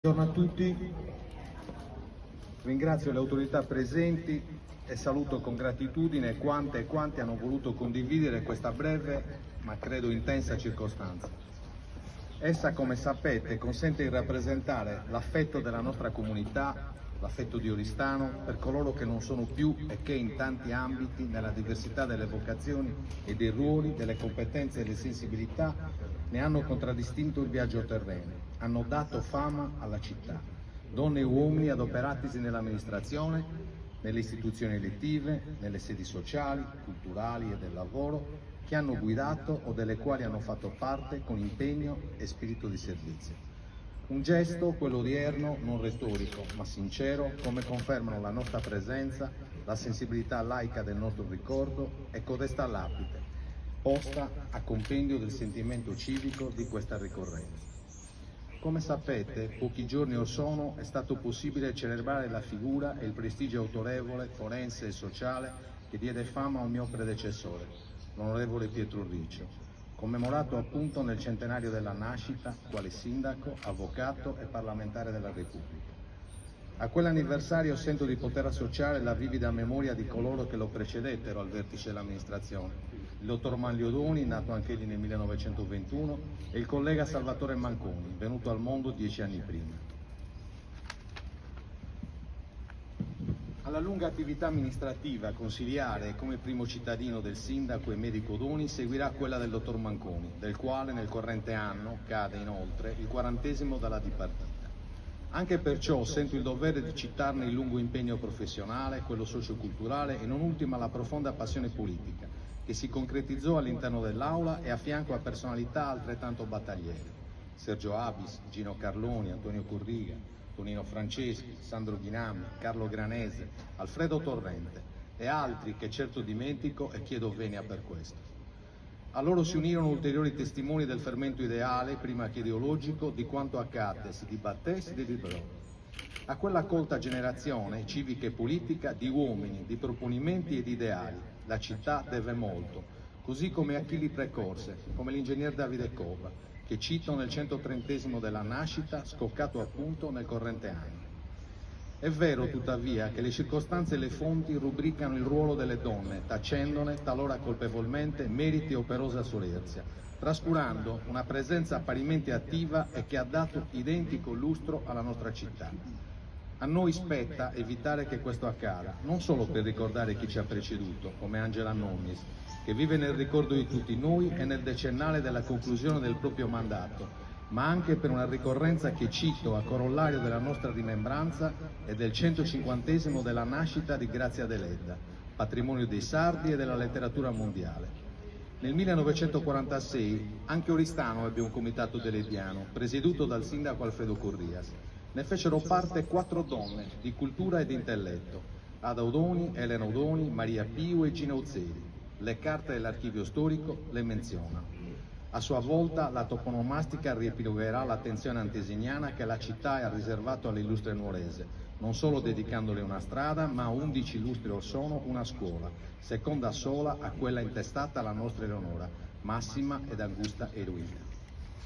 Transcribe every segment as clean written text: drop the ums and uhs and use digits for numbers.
Buongiorno a tutti, ringrazio le autorità presenti e saluto con gratitudine quante e quanti hanno voluto condividere questa breve ma credo intensa circostanza. Essa, come sapete, consente di rappresentare l'affetto della nostra comunità, l'affetto di Oristano per coloro che non sono più e che in tanti ambiti, nella diversità delle vocazioni e dei ruoli, delle competenze e delle sensibilità, ne hanno contraddistinto il viaggio terreno, hanno dato fama alla città, donne e uomini adoperatisi nell'amministrazione, nelle istituzioni elettive, nelle sedi sociali, culturali e del lavoro, che hanno guidato o delle quali hanno fatto parte con impegno e spirito di servizio. Un gesto, quello odierno, non retorico, ma sincero, come confermano la nostra presenza, la sensibilità laica del nostro ricordo e codesta lapide, posta a compendio del sentimento civico di questa ricorrenza. Come sapete, pochi giorni or sono è stato possibile celebrare la figura e il prestigio autorevole, forense e sociale che diede fama a un mio predecessore, l'onorevole Pietro Riccio, commemorato appunto nel centenario della nascita quale sindaco, avvocato e parlamentare della Repubblica. A quell'anniversario sento di poter associare la vivida memoria di coloro che lo precedettero al vertice dell'amministrazione, il dottor Manlio Doni, nato anch'egli nel 1921, e il collega Salvatore Manconi, venuto al mondo 10 anni prima. Alla lunga attività amministrativa, consiliare e come primo cittadino del sindaco e medico Doni seguirà quella del dottor Manconi, del quale nel corrente anno cade inoltre il 40° dalla dipartita. Anche perciò sento il dovere di citarne il lungo impegno professionale, quello socioculturale e non ultima la profonda passione politica, che si concretizzò all'interno dell'aula e a fianco a personalità altrettanto battagliere. Sergio Abis, Gino Carloni, Antonio Corriga, Tonino Franceschi, Sandro Ghinami, Carlo Granese, Alfredo Torrente e altri che certo dimentico e chiedo venia per questo. A loro si unirono ulteriori testimoni del fermento ideale, prima che ideologico, di quanto accadde, si dibatté e si deliberò. A quella colta generazione, civica e politica, di uomini, di proponimenti e di ideali, la città deve molto, così come a chi li precorse, come l'ingegner Davide Cova, che cito nel 130° della nascita, scoccato appunto nel corrente anno. È vero, tuttavia, che le circostanze e le fonti rubricano il ruolo delle donne, tacendone, talora colpevolmente, meriti e operosa solerzia, trascurando una presenza parimenti attiva e che ha dato identico lustro alla nostra città. A noi spetta evitare che questo accada, non solo per ricordare chi ci ha preceduto, come Angela Nonnis, che vive nel ricordo di tutti noi e nel decennale della conclusione del proprio mandato, ma anche per una ricorrenza che cito a corollario della nostra rimembranza e del 150° della nascita di Grazia Deledda, patrimonio dei sardi e della letteratura mondiale. Nel 1946 anche Oristano ebbe un comitato deleddiano, presieduto dal sindaco Alfredo Corrias. Ne fecero parte 4 donne di cultura e di intelletto, Ada Odoni, Elena Odoni, Maria Pio e Gina Uzzeri. Le carte dell'archivio storico le menzionano. A sua volta la toponomastica riepilogherà l'attenzione antesignana che la città ha riservato all'illustre nuorese, non solo dedicandole una strada, ma a 11 lustri or sono una scuola, seconda sola a quella intestata alla nostra Eleonora, massima ed augusta eroina.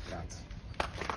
Grazie.